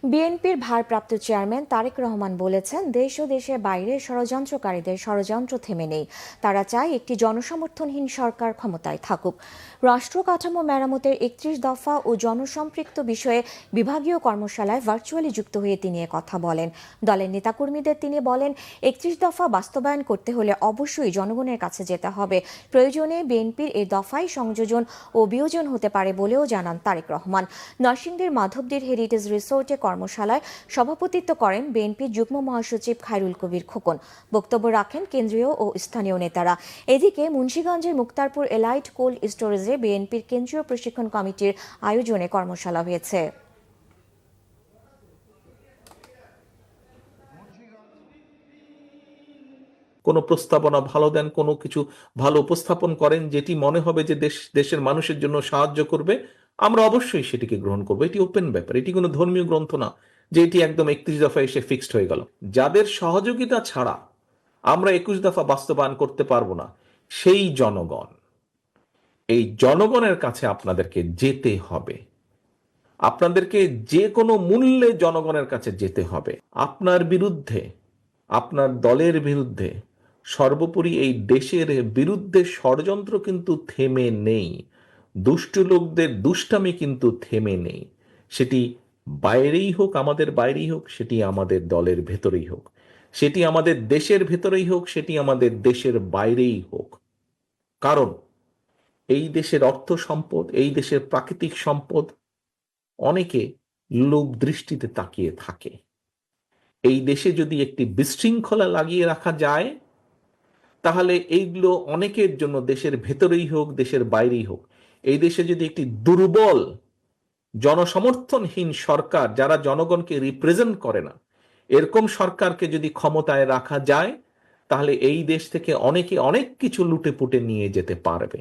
বিএনপির ভারপ্রাপ্ত চেয়ারম্যান তারেক রহমান বলেছেন, দেশ ও দেশের বাইরে ষড়যন্ত্রকারীদের ষড়যন্ত্র থেমে নেই। তারা চায় একটি জনসমর্থনহীন সরকার ক্ষমতায় থাকুক। রাষ্ট্র কাঠামো মেরামতের ৩১ দফা ও জনসম্পৃক্ত বিষয়ে বিভাগীয় কর্মশালায় ভার্চুয়ালি যুক্ত হয়ে তিনি কথা বলেন। দলের নেতাকর্মীদের তিনি বলেন, ৩১ দফা বাস্তবায়ন করতে হলে অবশ্যই জনগণের কাছে যেতে হবে। প্রয়োজনে বিএনপির এই দফায় সংযোজন ও বিয়োজন হতে পারে বলেও জানান তারেক রহমান। নরসিংদীর মাধবদীর হেরিটেজ রিসোর্টে কর্মশালায় সভাপতিত্ব করেন বিএনপির যুগ্ম মহাসচিব খায়রুল কবির খোকন। বক্তব্য রাখেন কেন্দ্রীয় ও স্থানীয় নেতারা। এদিকে মুন্সিগঞ্জের মুক্তারপুর এলাইট কোল্ড স্টোরেজে বিএনপির কেন্দ্রীয় প্রশিক্ষণ কমিটির আয়োজনে কর্মশালা হয়েছে। কোনো প্রস্তাবনা ভালো দেন, কোনো কিছু ভালো উপস্থাপন করেন যেটি মনে হবে যে দেশের মানুষের জন্য সাহায্য করবে, আমরা অবশ্যই সেটিকে গ্রহণ করবো। এটি ওপেন ব্যাপার, এটি কোনো ধর্মীয় গ্রন্থ না যে এটি একদম 31 দফা এসে ফিক্সড হয়ে গেল। যাদের সহযোগিতা ছাড়া আমরা 21 দফা বাস্তবায়ন করতে পারবো না, সেই জনগণ, এই জনগণের কাছে আপনাদেরকে যেতে হবে। আপনাদেরকে যে কোনো মূল্যে জনগণের কাছে যেতে হবে। আপনার বিরুদ্ধে, আপনার দলের বিরুদ্ধে, সর্বোপরি এই দেশের বিরুদ্ধে ষড়যন্ত্র কিন্তু থেমে নেই। দুষ্ট লোকদের দুষ্টামি কিন্তু থেমে নেই। সেটি বাইরেই হোক, আমাদের বাইরেই হোক, সেটি আমাদের দলের ভেতরেই হোক, সেটি আমাদের দেশের ভেতরেই হোক, সেটি আমাদের দেশের বাইরেই হোক। কারণ এই দেশের অর্থ সম্পদ, এই দেশের প্রাকৃতিক সম্পদ অনেকে লোভ দৃষ্টিতে তাকিয়ে থাকে। এই দেশে যদি একটি বিশৃঙ্খলা লাগিয়ে রাখা যায়, তাহলে এইগুলো অনেকের জন্য, দেশের ভেতরেই হোক, দেশের বাইরেই হোক, এই দেশে যদি একটি দুর্বল জনসমর্থনহীন সরকার, যারা জনগণকে রিপ্রেজেন্ট করে না, এরকম সরকারকে যদি ক্ষমতায় রাখা যায়, তাহলে এই দেশ থেকে অনেকে অনেক কিছু লুটে পুটে নিয়ে যেতে পারবে।